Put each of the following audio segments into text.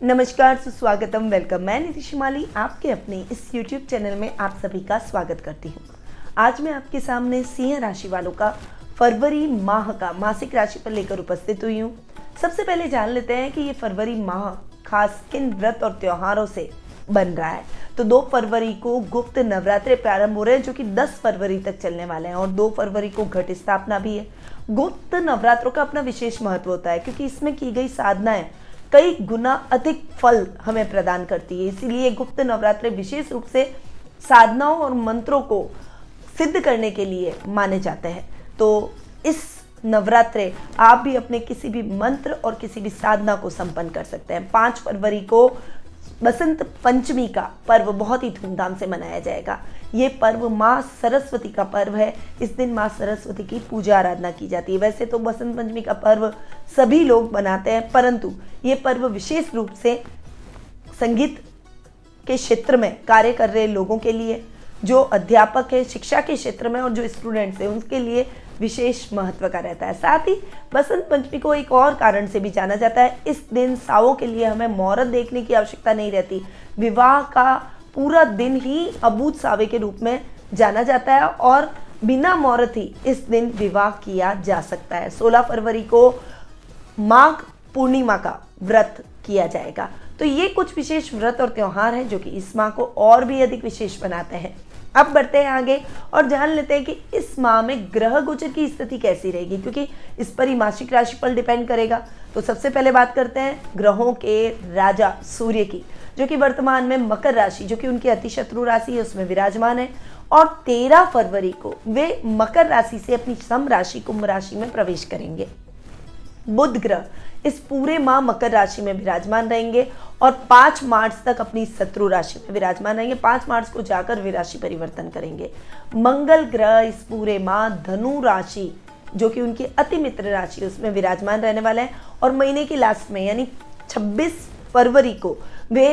नमस्कार, सुस्वागतम, वेलकम। मैं नीतीश माली आपके अपने इस YouTube चैनल में आप सभी का स्वागत करती हूँ। आज मैं आपके सामने सिंह राशि वालों का फरवरी माह का मासिक राशि पर लेकर उपस्थित हुई हूँ। सबसे पहले जान लेते हैं कि ये फरवरी माह खास किन व्रत और त्योहारों से बन रहा है। तो 2 फरवरी को गुप्त नवरात्रे प्रारंभ हो रहे हैं जो कि 10 फरवरी तक चलने वाले हैं और 2 फरवरी को घट स्थापना भी है। गुप्त नवरात्रों का अपना विशेष महत्व होता है क्योंकि इसमें की गई साधनाएं कई गुना अधिक फल हमें प्रदान करती है। इसीलिए गुप्त नवरात्रे विशेष रूप से साधनाओं और मंत्रों को सिद्ध करने के लिए माने जाते हैं। तो इस नवरात्रे आप भी अपने किसी भी मंत्र और किसी भी साधना को संपन्न कर सकते हैं। 5 फरवरी को बसंत पंचमी का पर्व बहुत ही धूमधाम से मनाया जाएगा। ये पर्व माँ सरस्वती का पर्व है। इस दिन माँ सरस्वती की पूजा आराधना की जाती है। वैसे तो बसंत पंचमी का पर्व सभी लोग मनाते हैं, परंतु ये पर्व विशेष रूप से संगीत के क्षेत्र में कार्य कर रहे लोगों के लिए, जो अध्यापक है शिक्षा के क्षेत्र में और जो स्टूडेंट्स हैं उनके लिए विशेष महत्व का रहता है। साथ ही बसंत पंचमी को एक और कारण से भी जाना जाता है। इस दिन सावों के लिए हमें मुहूर्त देखने की आवश्यकता नहीं रहती। विवाह का पूरा दिन ही अबूझ सावे के रूप में जाना जाता है और बिना मुहूर्त ही इस दिन विवाह किया जा सकता है। 16 फरवरी को माघ पूर्णिमा का व्रत किया जाएगा। तो ये कुछ विशेष व्रत और त्यौहार हैं जो कि इस माह को और भी अधिक विशेष बनाते हैं। अब बढ़ते हैं आगे और जान लेते हैं कि इस माह में ग्रह गोचर की स्थिति कैसी रहेगी, क्योंकि इस पर ही मासिक राशिफल डिपेंड करेगा। तो सबसे पहले बात करते हैं ग्रहों के राजा सूर्य की, जो कि वर्तमान में मकर राशि, जो कि उनकी अतिशत्रु राशि है, उसमें विराजमान है और 13 फरवरी को वे मकर राशि से अपनी सम राशि कुंभ राशि में प्रवेश करेंगे। बुध ग्रह इस पूरे माह मकर राशि में विराजमान रहेंगे और 5 मार्च तक अपनी शत्रु राशि में विराजमान रहेंगे। 5 मार्च को जाकर वे राशि परिवर्तन करेंगे। मंगल ग्रह इस पूरे माह धनु राशि, जो कि उनकी अति मित्र राशि, उसमें विराजमान रहने वाले हैं और महीने की लास्ट में यानी 26 फरवरी को वे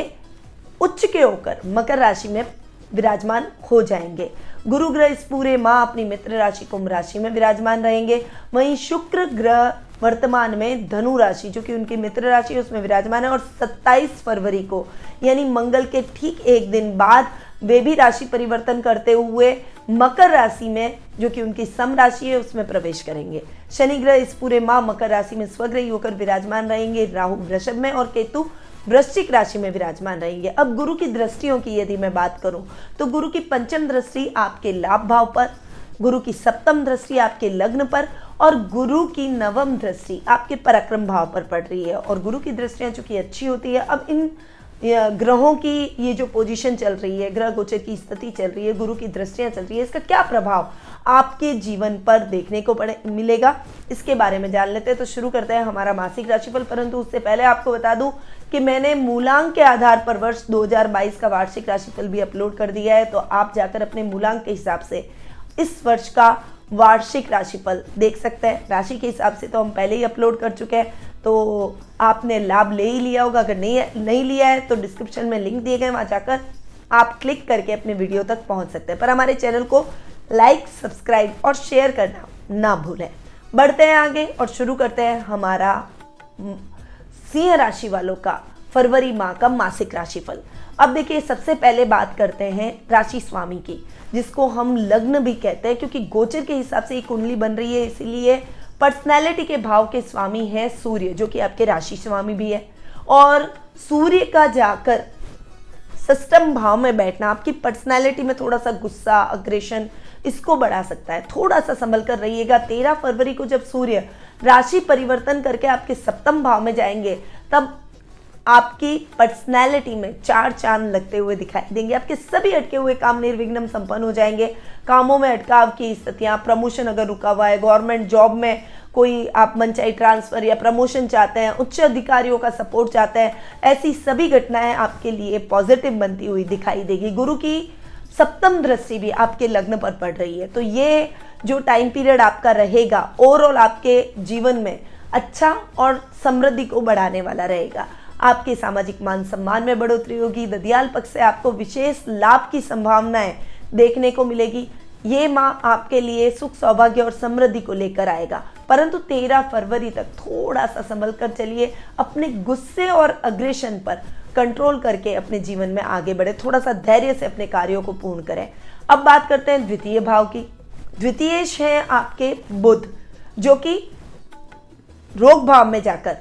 उच्च के होकर मकर राशि में विराजमान हो जाएंगे। गुरु ग्रह इस पूरे माह अपनी मित्र राशि कुंभ राशि में विराजमान रहेंगे। वहीं शुक्र ग्रह वर्तमान में धनु राशि, जो कि उनकी मित्र राशि है, उसमें विराजमान है और 27 फरवरी को यानी मंगल के ठीक एक दिन बाद वे भी राशि परिवर्तन करते हुए मकर राशि में, जो कि उनकी सम राशि है, उसमें प्रवेश करेंगे। शनि ग्रह इस पूरे माह मकर राशि में स्वग्रही होकर विराजमान रहेंगे। राहु वृषभ में और केतु वृश्चिक राशि में विराजमान रहेंगे। अब गुरु की दृष्टियों की यदि मैं बात करूं तो गुरु की पंचम दृष्टि आपके लाभ भाव पर, गुरु की सप्तम दृष्टि आपके लग्न पर और गुरु की नवम दृष्टि आपके पराक्रम भाव पर पड़ रही है। और गुरु की दृष्टियां चूंकि अच्छी होती है, अब इन ग्रहों की ये जो पोजीशन चल रही है, ग्रह गोचर की स्थिति चल रही है, गुरु की दृष्टियां चल रही है, इसका क्या प्रभाव आपके जीवन पर देखने को मिलेगा, इसके बारे में जान लेते हैं। तो शुरू करते हैं हमारा मासिक राशिफल, परंतु उससे पहले आपको बता दूं कि मैंने मूलांक के आधार पर वर्ष 2022 का वार्षिक राशिफल भी अपलोड कर दिया है। तो आप जाकर अपने मूलांक के हिसाब से इस वर्ष का वार्षिक राशिफल देख सकते हैं। राशि के हिसाब से तो हम पहले ही अपलोड कर चुके हैं, तो आपने लाभ ले ही लिया होगा। अगर नहीं लिया है तो डिस्क्रिप्शन में लिंक दिए गए, वहाँ जाकर आप क्लिक करके अपने वीडियो तक पहुँच सकते हैं। पर हमारे चैनल को लाइक, सब्सक्राइब और शेयर करना ना भूलें। बढ़ते हैं आगे और शुरू करते हैं हमारा सिंह राशि वालों का फरवरी माह का मासिक राशिफल। अब देखिए, सबसे पहले बात करते हैं राशि स्वामी की, जिसको हम लग्न भी कहते हैं, क्योंकि गोचर के हिसाब से एक कुंडली बन रही है। इसीलिए पर्सनैलिटी के भाव के स्वामी है सूर्य, जो कि आपके राशि स्वामी भी है। और सूर्य का जाकर षष्ठम भाव में बैठना आपकी पर्सनैलिटी में थोड़ा सा गुस्सा, अग्रेशन इसको बढ़ा सकता है। थोड़ा सा संभल कर रहिएगा। 13 फरवरी को जब सूर्य राशि परिवर्तन करके आपके सप्तम भाव में जाएंगे, तब आपकी पर्सनैलिटी में 4 चांद लगते हुए दिखाई देंगे। आपके सभी अटके हुए काम निर्विघ्न संपन्न हो जाएंगे। कामों में अटकाव की स्थितियां, प्रमोशन अगर रुका हुआ है, गवर्नमेंट जॉब में कोई आप मनचाही ट्रांसफर या प्रमोशन चाहते हैं, उच्च अधिकारियों का सपोर्ट चाहते हैं, ऐसी सभी घटनाएं आपके लिए पॉजिटिव बनती हुई दिखाई देगी। गुरु की सप्तम दृष्टि भी आपके लग्न पर पड़ रही है। तो ये जो टाइम पीरियड आपका रहेगा, ओवरऑल आपके जीवन में अच्छा और समृद्धि को बढ़ाने वाला रहेगा। आपके सामाजिक मान सम्मान में बढ़ोतरी होगी। ददियाल पक्ष से आपको विशेष लाभ की संभावनाएं देखने को मिलेगी। ये माह आपके लिए सुख, सौभाग्य और समृद्धि को लेकर आएगा। परंतु 13 फरवरी तक थोड़ा सा संभल कर चलिए, अपने गुस्से और अग्रेशन पर कंट्रोल करके अपने जीवन में आगे बढ़े, थोड़ा सा धैर्य से अपने कार्यों को पूर्ण करें। अब बात करते हैं द्वितीय भाव की। द्वितीयेश है आपके बुध, जो कि रोग भाव में जाकर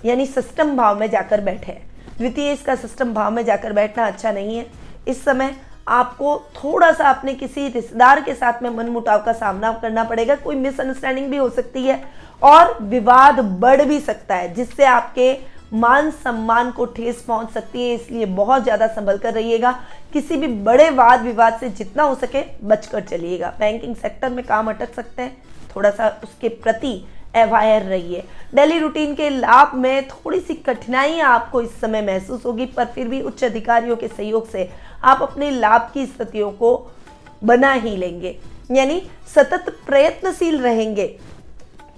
यानी सष्टम भाव में जाकर बैठे हैं। द्वितीय इसका सष्टम भाव में जाकर बैठना अच्छा नहीं है। इस समय आपको थोड़ा सा अपने किसी रिश्तेदार के साथ में मनमुटाव का सामना करना पड़ेगा, कोई मिसअंडरस्टैंडिंग भी हो सकती है और विवाद बढ़ भी सकता है, जिससे आपके मान सम्मान को ठेस पहुंच सकती है। इसलिए बहुत ज़्यादा संभल कर रहिएगा, किसी भी बड़े वाद विवाद से जितना हो सके बचकर चलिएगा। बैंकिंग सेक्टर में काम अटक सकते हैं, थोड़ा सा उसके प्रति अवेयर रहिए। डेली रूटीन के लाभ में थोड़ी सी कठिनाइयाँ आपको इस समय महसूस होगी, पर फिर भी उच्च अधिकारियों के सहयोग से आप अपने लाभ की स्थितियों को बना ही लेंगे, यानी सतत प्रयत्नशील रहेंगे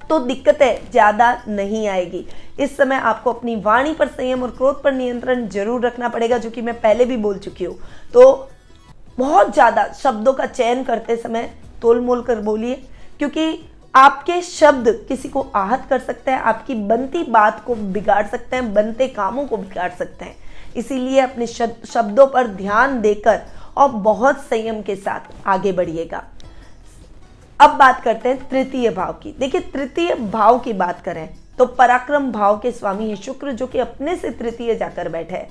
तो दिक्कतें ज़्यादा नहीं आएगी। इस समय आपको अपनी वाणी पर संयम और क्रोध पर नियंत्रण जरूर रखना पड़ेगा, जो कि मैं पहले भी बोल चुकी हूँ। तो बहुत ज़्यादा शब्दों का चयन करते समय तोल मोल कर बोलिए, क्योंकि आपके शब्द किसी को आहत कर सकते हैं, आपकी बनती बात को बिगाड़ सकते हैं, बनते कामों को बिगाड़ सकते हैं। इसीलिए अपने शब्दों पर ध्यान देकर और बहुत संयम के साथ आगे बढ़िएगा। अब बात करते हैं तृतीय भाव की। देखिए, तृतीय भाव की बात करें तो पराक्रम भाव के स्वामी है शुक्र, जो कि अपने से तृतीय जाकर बैठे हैं।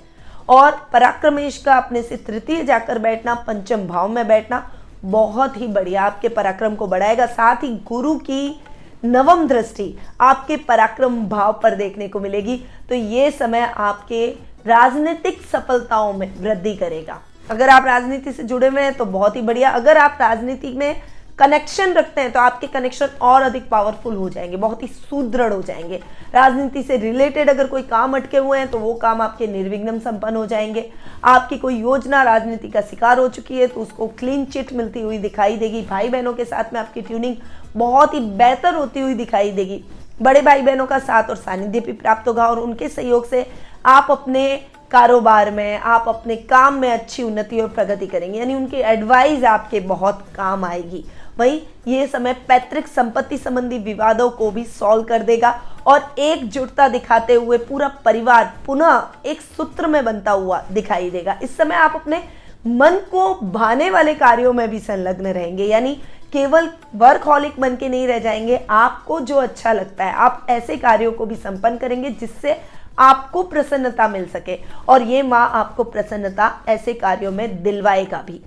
और पराक्रमेश का अपने से तृतीय जाकर बैठना, पंचम भाव में बैठना बहुत ही बढ़िया आपके पराक्रम को बढ़ाएगा। साथ ही गुरु की नवम दृष्टि आपके पराक्रम भाव पर देखने को मिलेगी, तो ये समय आपके राजनीतिक सफलताओं में वृद्धि करेगा। अगर आप राजनीति से जुड़े हुए हैं तो बहुत ही बढ़िया। अगर आप राजनीति में कनेक्शन रखते हैं तो आपके कनेक्शन और अधिक पावरफुल हो जाएंगे, बहुत ही सुदृढ़ हो जाएंगे। राजनीति से रिलेटेड अगर कोई काम अटके हुए हैं तो वो काम आपके निर्विघ्न संपन्न हो जाएंगे। आपकी कोई योजना राजनीति का शिकार हो चुकी है तो उसको क्लीन चिट मिलती हुई दिखाई देगी। भाई बहनों के साथ में आपकी ट्यूनिंग बहुत ही बेहतर होती हुई दिखाई देगी। बड़े भाई बहनों का साथ और सानिध्य भी प्राप्त होगा और उनके सहयोग से आप अपने कारोबार में, आप अपने काम में अच्छी उन्नति और प्रगति करेंगे, यानी उनकी एडवाइस आपके बहुत काम आएगी। वहीं ये समय पैतृक संपत्ति संबंधी विवादों को भी सॉल्व कर देगा और एकजुटता दिखाते हुए पूरा परिवार पुनः एक सूत्र में बनता हुआ दिखाई देगा। इस समय आप अपने मन को भाने वाले कार्यों में भी संलग्न रहेंगे, यानी केवल वर्कहॉलिक बन के नहीं रह जाएंगे। आपको जो अच्छा लगता है आप ऐसे कार्यों को भी संपन्न करेंगे जिससे आपको प्रसन्नता मिल सके, और ये माँ आपको प्रसन्नता ऐसे कार्यों में दिलवाएगा भी।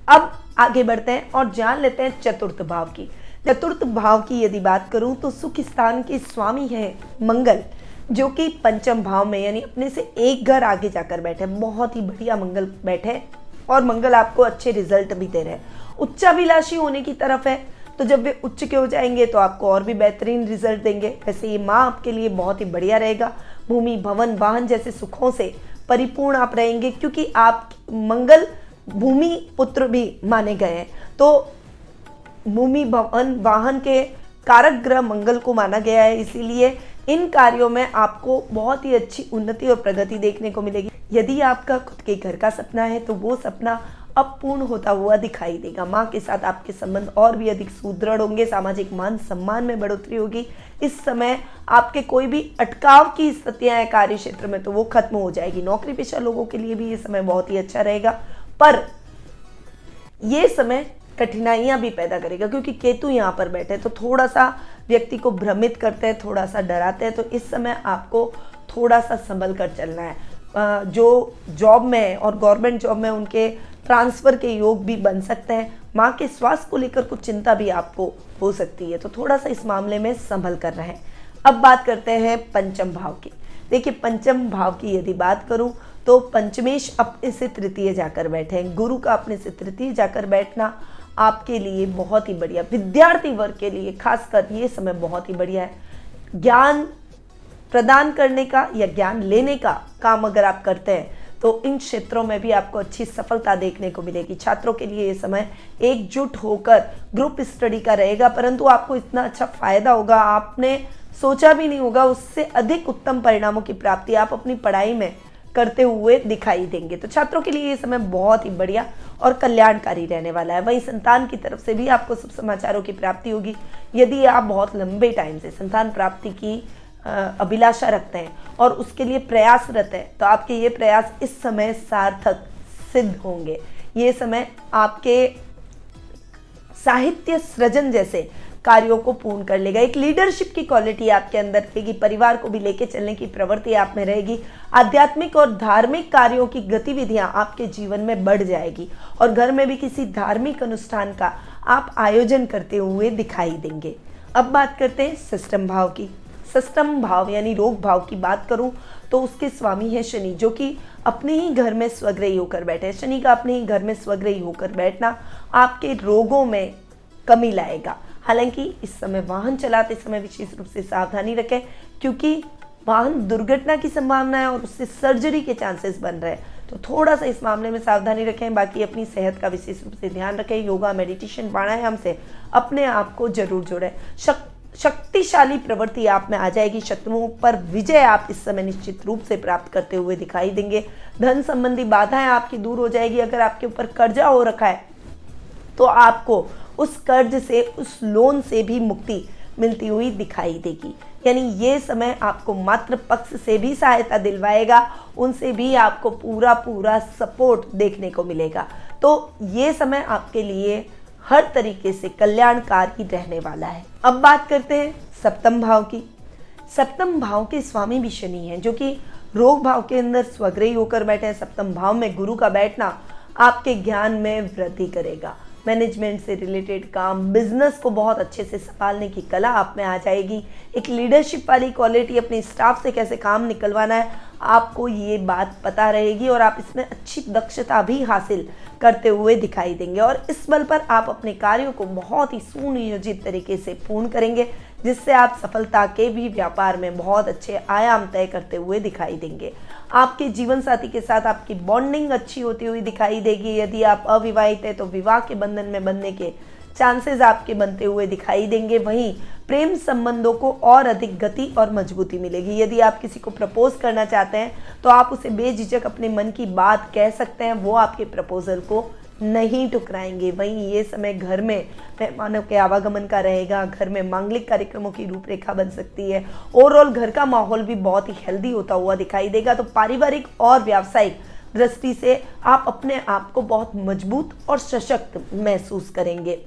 अब आगे बढ़ते हैं और जान लेते हैं चतुर्थ भाव की। चतुर्थ भाव की यदि बात करूं तो सुख स्थान के स्वामी है मंगल, जो कि पंचम भाव में यानी अपने से एक घर आगे जाकर बैठे। बहुत ही बढ़िया मंगल बैठे और मंगल आपको अच्छे रिजल्ट भी दे रहे हैं। उच्चाभिलाषी होने की तरफ है, तो जब वे उच्च के हो जाएंगे तो आपको और भी बेहतरीन रिजल्ट देंगे। वैसे ये माँ आपके लिए बहुत ही बढ़िया रहेगा। भूमि भवन वाहन जैसे सुखों से परिपूर्ण आप रहेंगे, क्योंकि आप मंगल भूमि पुत्र भी माने गए हैं। तो भूमि भवन वाहन के कारक ग्रह मंगल को माना गया है, इसीलिए इन कार्यों में आपको बहुत ही अच्छी उन्नति और प्रगति देखने को मिलेगी। यदि आपका खुद के घर का सपना है तो वो सपना अब पूर्ण होता हुआ दिखाई देगा। माँ के साथ आपके संबंध और भी अधिक सुदृढ़ होंगे। सामाजिक मान सम्मान में बढ़ोतरी होगी। इस समय आपके कोई भी अटकाव की स्थितियां हैं कार्य क्षेत्र में तो वो खत्म हो जाएगी। नौकरी पेशा लोगों के लिए भी ये समय बहुत ही अच्छा रहेगा, पर ये समय कठिनाइयां भी पैदा करेगा, क्योंकि केतु यहाँ पर बैठे तो थोड़ा सा व्यक्ति को भ्रमित करते हैं, थोड़ा सा डराते हैं। तो इस समय आपको थोड़ा सा संभल कर चलना है। जो जॉब में है और गवर्नमेंट जॉब में उनके ट्रांसफ़र के योग भी बन सकते हैं। माँ के स्वास्थ्य को लेकर कुछ चिंता भी आपको हो सकती है, तो थोड़ा सा इस मामले में संभल कर रहें। अब बात करते हैं पंचम भाव की। देखिए, पंचम भाव की यदि बात करूं तो पंचमेश अपने से तृतीय जाकर बैठे हैं। गुरु का अपने से तृतीय जाकर बैठना आपके लिए बहुत ही बढ़िया, विद्यार्थी वर्ग के लिए खासकर ये समय बहुत ही बढ़िया है। ज्ञान प्रदान करने का या ज्ञान लेने का काम अगर आप करते हैं तो इन क्षेत्रों में भी आपको अच्छी सफलता देखने को मिलेगी। छात्रों के लिए ये समय एकजुट होकर ग्रुप स्टडी का रहेगा, परंतु आपको इतना अच्छा फायदा होगा, आपने सोचा भी नहीं होगा, उससे अधिक उत्तम परिणामों की प्राप्ति आप अपनी पढ़ाई में करते हुए दिखाई देंगे। तो छात्रों के लिए ये समय बहुत ही बढ़िया और कल्याणकारी रहने वाला है। वहीं संतान की तरफ से भी आपको शुभ समाचारों की प्राप्ति होगी। यदि आप बहुत लंबे टाइम से संतान प्राप्ति की अभिलाषा रखते हैं और उसके लिए प्रयासरत हैं, तो आपके ये प्रयास इस समय सार्थक सिद्ध होंगे। ये समय आपके साहित्य सृजन जैसे कार्यों को पूर्ण कर लेगा। एक लीडरशिप की क्वालिटी आपके अंदर रहेगी। परिवार को भी लेके चलने की प्रवृत्ति आप में रहेगी। आध्यात्मिक और धार्मिक कार्यों की गतिविधियां आपके जीवन में बढ़ जाएगी और घर में भी किसी धार्मिक अनुष्ठान का आप आयोजन करते हुए दिखाई देंगे। अब बात करते हैं षष्ठम भाव की। षष्ठम भाव यानी रोग भाव की बात करूं तो उसके स्वामी है शनि, जो कि अपने ही घर में स्वग्रही होकर बैठे हैं। शनि का अपने ही घर में स्वग्रही होकर बैठना आपके रोगों में कमी लाएगा। हालांकि इस समय वाहन चलाते समय विशेष रूप से सावधानी रखें, क्योंकि वाहन दुर्घटना की संभावना है और उससे सर्जरी के चांसेस बन रहे हैं, तो थोड़ा सा इस मामले में सावधानी रखें। बाकी अपनी सेहत का विशेष रूप से ध्यान रखें। योगा, मेडिटेशन, प्राणायाम से अपने आप को जरूर जोड़ें। शक्तिशाली प्रवृत्ति आप में आ जाएगी। शत्रुओं पर विजय आप इस समय निश्चित रूप से प्राप्त करते हुए दिखाई देंगे। धन संबंधी बाधाएं आपकी दूर हो जाएगी। अगर आपके ऊपर कर्जा हो रखा है तो आपको उस कर्ज से, उस लोन से भी मुक्ति मिलती हुई दिखाई देगी। यानी ये समय आपको मातृ पक्ष से भी सहायता दिलवाएगा, उनसे भी आपको पूरा सपोर्ट देखने को मिलेगा। तो ये समय आपके लिए हर तरीके से कल्याणकारी रहने वाला है। अब बात करते हैं सप्तम भाव की। सप्तम भाव के स्वामी भी शनि हैं, जो कि रोग भाव के अंदर स्वग्रही होकर बैठे हैं। सप्तम भाव में गुरु का बैठना आपके ज्ञान में वृद्धि करेगा। मैनेजमेंट से रिलेटेड काम, बिजनेस को बहुत अच्छे से संभालने की कला आप में आ जाएगी। एक लीडरशिप वाली क्वालिटी, अपने स्टाफ से कैसे काम निकलवाना है, आपको ये बात पता रहेगी और आप इसमें अच्छी दक्षता भी हासिल करते हुए दिखाई देंगे। और इस बल पर आप अपने कार्यों को बहुत ही सुनियोजित तरीके से पूर्ण करेंगे, जिससे आप सफलता के भी व्यापार में बहुत अच्छे आयाम तय करते हुए दिखाई देंगे। आपके जीवन साथी के साथ आपकी बॉन्डिंग अच्छी होती हुई दिखाई देगी। यदि आप अविवाहित हैं तो विवाह के बंधन में बंधने के चांसेस आपके बनते हुए दिखाई देंगे। वहीं प्रेम संबंधों को और अधिक गति और मजबूती मिलेगी। यदि आप किसी को प्रपोज करना चाहते हैं तो आप उसे बेझिझक अपने मन की बात कह सकते हैं, वो आपके प्रपोजल को नहीं ठुकराएंगे। वहीं ये समय घर में मेहमानों के आवागमन का रहेगा। घर में मांगलिक कार्यक्रमों की रूपरेखा बन सकती है। ओवरऑल घर का माहौल भी बहुत ही हेल्दी होता हुआ दिखाई देगा। तो पारिवारिक और व्यावसायिक दृष्टि से आप अपने आप को बहुत मजबूत और सशक्त महसूस करेंगे।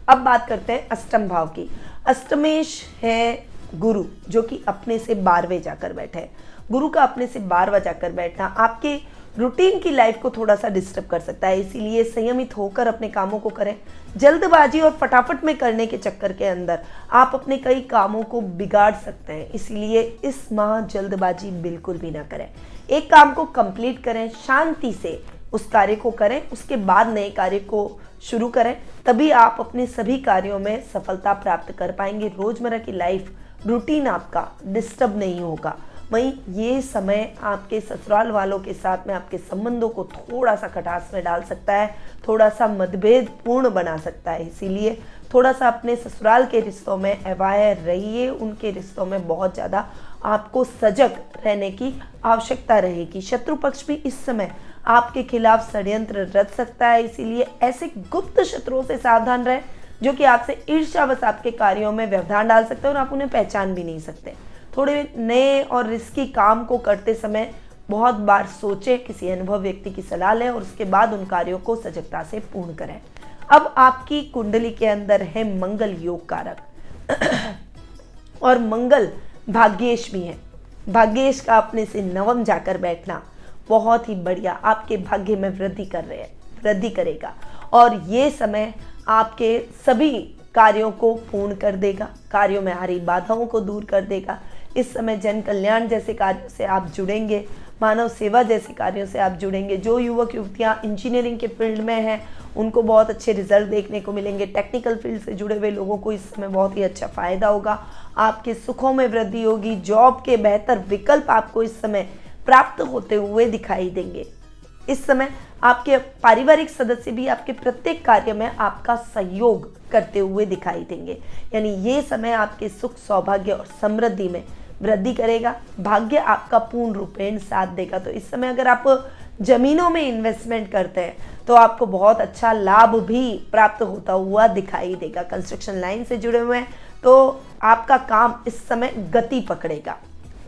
अब बात करते हैं अष्टम भाव की। अष्टमेश है गुरु, जो कि अपने से 12वें जाकर बैठे हैं। गुरु का अपने से 12वां जाकर बैठना आपके रूटीन की लाइफ को थोड़ा सा डिस्टर्ब कर सकता है, इसीलिए संयमित होकर अपने कामों को करें। जल्दबाजी और फटाफट में करने के चक्कर के अंदर आप अपने कई कामों को बिगाड़ सकते हैं, इसीलिए इस माह जल्दबाजी बिल्कुल भी ना करें। एक काम को कंप्लीट करें, शांति से उस कार्य को करें, उसके बाद नए कार्य को शुरू करें, तभी आप अपने सभी कार्यों में सफलता प्राप्त कर पाएंगे। रोजमर्रा की लाइफ रूटीन आपका डिस्टर्ब नहीं होगा। वहीं ये समय आपके ससुराल वालों के साथ में आपके संबंधों को थोड़ा सा खटास में डाल सकता है, थोड़ा सा मतभेद पूर्ण बना सकता है। इसीलिए थोड़ा सा अपने ससुराल के रिश्तों में अवायर रहिए। उनके रिश्तों में बहुत ज़्यादा आपको सजग रहने की आवश्यकता रहेगी। शत्रु पक्ष भी इस समय आपके खिलाफ षड्यंत्र रच सकता है, इसीलिए ऐसे गुप्त शत्रुओं से सावधान रहें जो कि आपसे ईर्ष्यावश आपके कार्यों में व्यवधान डाल सकते हैं और आप उन्हें पहचान भी नहीं सकते। थोड़े नए और रिस्की काम को करते समय बहुत बार सोचें, किसी अनुभव व्यक्ति की सलाह लें और उसके बाद उन कार्यों को सजगता से पूर्ण करें। अब आपकी कुंडली के अंदर है मंगल योग कारक और मंगल भाग्येश भी है। भाग्येश का अपने से 9वें जाकर बैठना बहुत ही बढ़िया आपके भाग्य में वृद्धि करेगा और ये समय आपके सभी कार्यों को पूर्ण कर देगा, कार्यों में आ रही बाधाओं को दूर कर देगा। इस समय जन कल्याण जैसे कार्यों से आप जुड़ेंगे, मानव सेवा जैसे कार्यों से आप जुड़ेंगे। जो युवक युवतियां इंजीनियरिंग के फील्ड में हैं उनको बहुत अच्छे रिजल्ट देखने को मिलेंगे। टेक्निकल फील्ड से जुड़े हुए लोगों को इस समय बहुत ही अच्छा फायदा होगा। आपके सुखों में वृद्धि होगी। जॉब के बेहतर विकल्प आपको इस समय प्राप्त होते हुए दिखाई देंगे। इस समय आपके पारिवारिक सदस्य भी आपके प्रत्येक कार्य में आपका सहयोग करते हुए दिखाई देंगे। यानी ये समय आपके सुख, सौभाग्य और समृद्धि में वृद्धि करेगा। भाग्य आपका पूर्ण रूपेण साथ देगा। तो इस समय अगर आप जमीनों में इन्वेस्टमेंट करते हैं तो आपको बहुत अच्छा लाभ भी प्राप्त होता हुआ दिखाई देगा। कंस्ट्रक्शन लाइन से जुड़े हुए हैं तो आपका काम इस समय गति पकड़ेगा।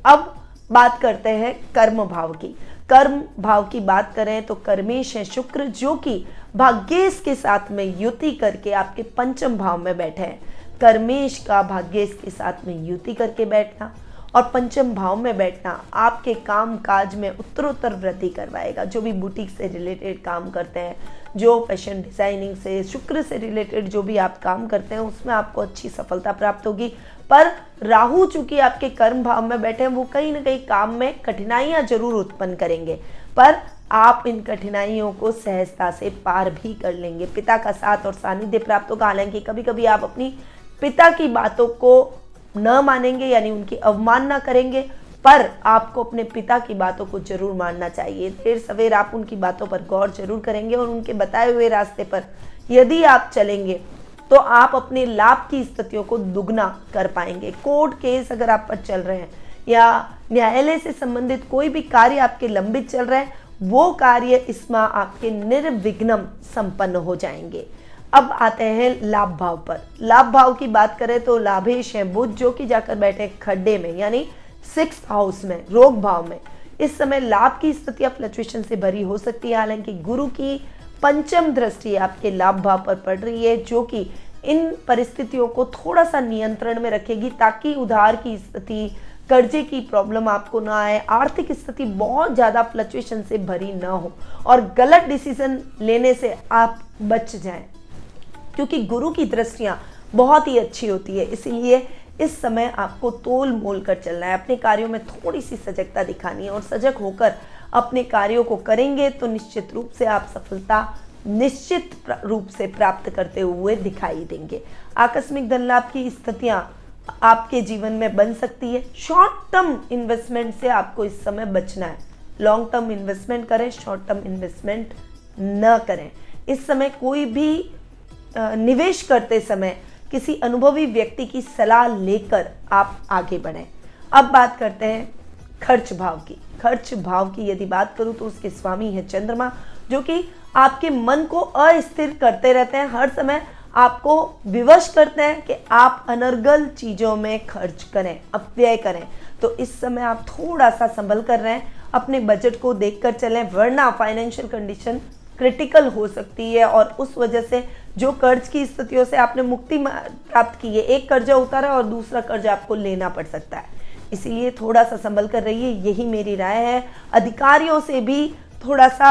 अब बात करते हैं कर्म भाव की। कर्म भाव की बात करें तो कर्मेश है शुक्र, जो कि भाग्येश के साथ में युति करके आपके पंचम भाव में बैठे हैं। कर्मेश का भाग्येश के साथ में युति करके बैठना और पंचम भाव में बैठना आपके काम काज में उत्तरोत्तर वृद्धि करवाएगा। जो भी बुटीक से रिलेटेड काम करते हैं, जो फैशन डिजाइनिंग से, शुक्र से रिलेटेड जो भी आप काम करते हैं, उसमें आपको अच्छी सफलता प्राप्त होगी। पर राहु चूंकि आपके कर्म भाव में बैठे हैं, वो कहीं ना कहीं काम में कठिनाइयां जरूर उत्पन्न करेंगे, पर आप इन कठिनाइयों को सहजता से पार भी कर लेंगे। पिता का साथ और सानिध्य प्राप्त होगा। हालांकि कभी कभी आप अपनी पिता की बातों को न मानेंगे, यानी उनकी अवमानना करेंगे, पर आपको अपने पिता की बातों को जरूर मानना चाहिए। देर सवेर आप उनकी बातों पर गौर जरूर करेंगे और उनके बताए हुए रास्ते पर यदि आप चलेंगे तो आप अपने लाभ की स्थितियों को दुगना कर पाएंगे। कोर्ट केस अगर आप पर चल रहे हैं या न्यायालय से संबंधित कोई भी कार्य आपके लंबित चल रहे हैं, वो कार्य इस माह आपके निर्विघ्नम संपन्न हो जाएंगे। अब आते हैं लाभ भाव पर। लाभ भाव की बात करें तो लाभेश है बुध, जो कि जाकर बैठे खड्डे में, यानी 6th हाउस में, रोग भाव में। इस समय लाभ की स्थितियां फ्लक्चुएशन से भरी हो सकती है। हालांकि गुरु की पंचम दृष्टि आपके लाभ भाव पर पड़ रही है, जो कि इन परिस्थितियों को थोड़ा सा नियंत्रण में रखेगी, ताकि उधार की स्थिति, कर्जे की प्रॉब्लम आपको ना आए, आर्थिक स्थिति बहुत ज्यादा फ्लक्चुएशन से भरी ना हो और गलत डिसीजन लेने से आप बच जाएं, क्योंकि गुरु की दृष्टियां बहुत ही अच्छी होती है। इसीलिए इस समय आपको तोल मोल कर चलना है। अपने कार्यों में थोड़ी सी सजगता दिखानी है और सजग होकर अपने कार्यों को करेंगे तो निश्चित रूप से आप सफलता निश्चित रूप से प्राप्त करते हुए दिखाई देंगे। आकस्मिक धन लाभ की स्थितियां आपके जीवन में बन सकती है। शॉर्ट टर्म इन्वेस्टमेंट से आपको इस समय बचना है। लॉन्ग टर्म इन्वेस्टमेंट करें, शॉर्ट टर्म इन्वेस्टमेंट न करें। इस समय कोई भी निवेश करते समय किसी अनुभवी व्यक्ति की सलाह लेकर आप आगे बढ़ें। अब बात करते हैं खर्च भाव की। खर्च भाव की यदि बात करूं तो उसके स्वामी है चंद्रमा, जो कि आपके मन को अस्थिर करते रहते हैं, हर समय आपको विवश करते हैं कि आप अनर्गल चीजों में खर्च करें, अपव्यय करें। तो इस समय आप थोड़ा सा संभल कर रहे हैं, अपने बजट को देखकर चलें, वरना फाइनेंशियल कंडीशन क्रिटिकल हो सकती है और उस वजह से जो कर्ज की स्थितियों से आपने मुक्ति प्राप्त की है, एक कर्जा उतारा और दूसरा कर्जा आपको लेना पड़ सकता है। इसीलिए थोड़ा सा संभल कर रहिए, यही मेरी राय है। अधिकारियों से भी थोड़ा सा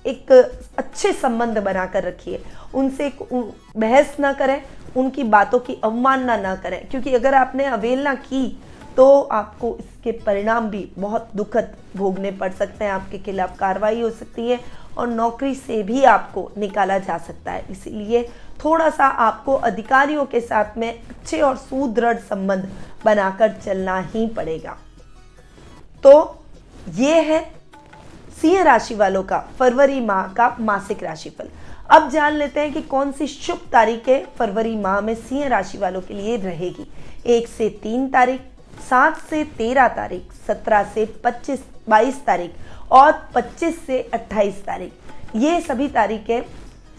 एक अच्छे संबंध बनाकर रखिए, उनसे बहस ना करें, उनकी बातों की अवमानना ना करें, क्योंकि अगर आपने अवहेलना की तो आपको इसके परिणाम भी बहुत दुखद भोगने पड़ सकते हैं। आपके खिलाफ कार्रवाई हो सकती है और नौकरी से भी आपको निकाला जा सकता है। इसीलिए थोड़ा सा आपको अधिकारियों के साथ में अच्छे और सुदृढ़ संबंध बनाकर चलना ही पड़ेगा। तो ये है सिंह राशि वालों का फरवरी माह का मासिक राशिफल। अब जान लेते हैं कि कौन सी शुभ तारीखें फरवरी माह में सिंह राशि वालों के लिए रहेगी। 1 से 3 तारीख, 7 से 13 तारीख, 17 से 22 तारीख और 25 से 28 तारीख, ये सभी तारीखें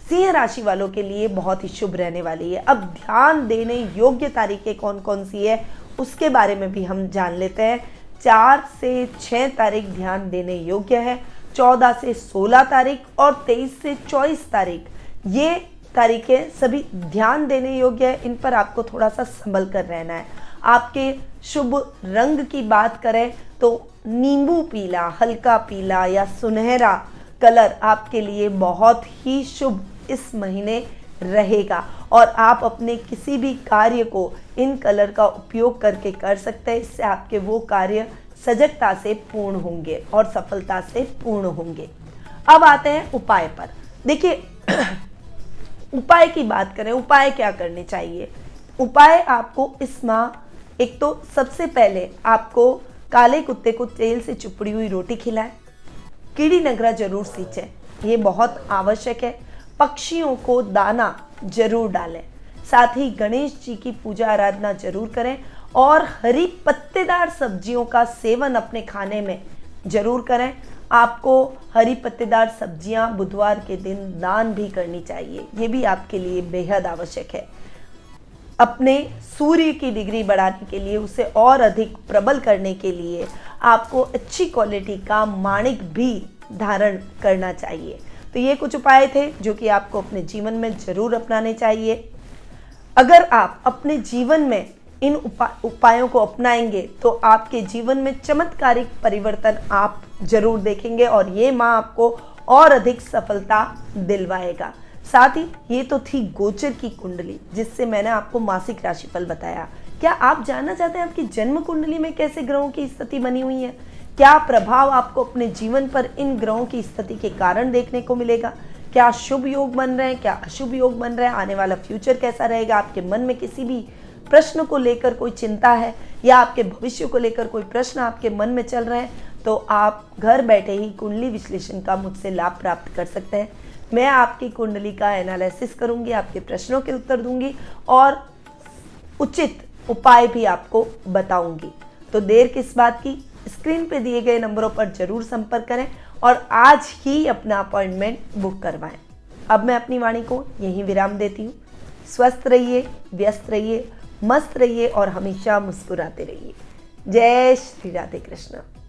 सिंह राशि वालों के लिए बहुत ही शुभ रहने वाली है। अब ध्यान देने योग्य तारीखें कौन कौन सी है उसके बारे में भी हम जान लेते हैं। 4 से 6 तारीख ध्यान देने योग्य है, 14 से 16 तारीख और 23 से 24 तारीख, ये तारीखें सभी ध्यान देने योग्य है। इन पर आपको थोड़ा सा संभल कर रहना है। आपके शुभ रंग की बात करें तो नींबू पीला, हल्का पीला या सुनहरा कलर आपके लिए बहुत ही शुभ इस महीने रहेगा और आप अपने किसी भी कार्य को इन कलर का उपयोग करके कर सकते हैं। इससे आपके वो कार्य सजगता से पूर्ण होंगे और सफलता से पूर्ण होंगे। अब आते हैं उपाय पर। देखिए उपाय की बात करें, उपाय क्या करने चाहिए। उपाय आपको इस माह, एक तो सबसे पहले आपको काले कुत्ते को तेल से चुपड़ी हुई रोटी खिलाएं, कीड़ी नगरा जरूर सींचें, ये बहुत आवश्यक है। पक्षियों को दाना जरूर डालें, साथ ही गणेश जी की पूजा आराधना जरूर करें और हरी पत्तेदार सब्जियों का सेवन अपने खाने में जरूर करें। आपको हरी पत्तेदार सब्जियां बुधवार के दिन दान भी करनी चाहिए, ये भी आपके लिए बेहद आवश्यक है। अपने सूर्य की डिग्री बढ़ाने के लिए, उसे और अधिक प्रबल करने के लिए आपको अच्छी क्वालिटी का माणिक भी धारण करना चाहिए। तो ये कुछ उपाय थे जो कि आपको अपने जीवन में जरूर अपनाने चाहिए। अगर आप अपने जीवन में इन उपायों को अपनाएंगे तो आपके जीवन में चमत्कारिक परिवर्तन आप जरूर देखेंगे और ये माह आपको और अधिक सफलता दिलवाएगा। साथ ही ये तो थी गोचर की कुंडली, जिससे मैंने आपको मासिक राशिफल बताया। क्या आप जानना चाहते हैं आपकी जन्म कुंडली में कैसे ग्रहों की स्थिति बनी हुई है? क्या प्रभाव आपको अपने जीवन पर इन ग्रहों की स्थिति के कारण देखने को मिलेगा? क्या शुभ योग बन रहे हैं, क्या अशुभ योग बन रहे हैं? आने वाला फ्यूचर कैसा रहेगा? आपके मन में किसी भी प्रश्न को लेकर कोई चिंता है या आपके भविष्य को लेकर कोई प्रश्न आपके मन में चल रहे हैं, तो आप घर बैठे ही कुंडली विश्लेषण का मुझसे लाभ प्राप्त कर सकते हैं। मैं आपकी कुंडली का एनालिसिस करूंगी, आपके प्रश्नों के उत्तर दूंगी और उचित उपाय भी आपको बताऊंगी। तो देर किस बात की, स्क्रीन पे दिए गए नंबरों पर जरूर संपर्क करें और आज ही अपना अपॉइंटमेंट बुक करवाएं। अब मैं अपनी वाणी को यहीं विराम देती हूँ। स्वस्थ रहिए, व्यस्त रहिए, मस्त रहिए और हमेशा मुस्कुराते रहिए। जय श्री राधे कृष्ण।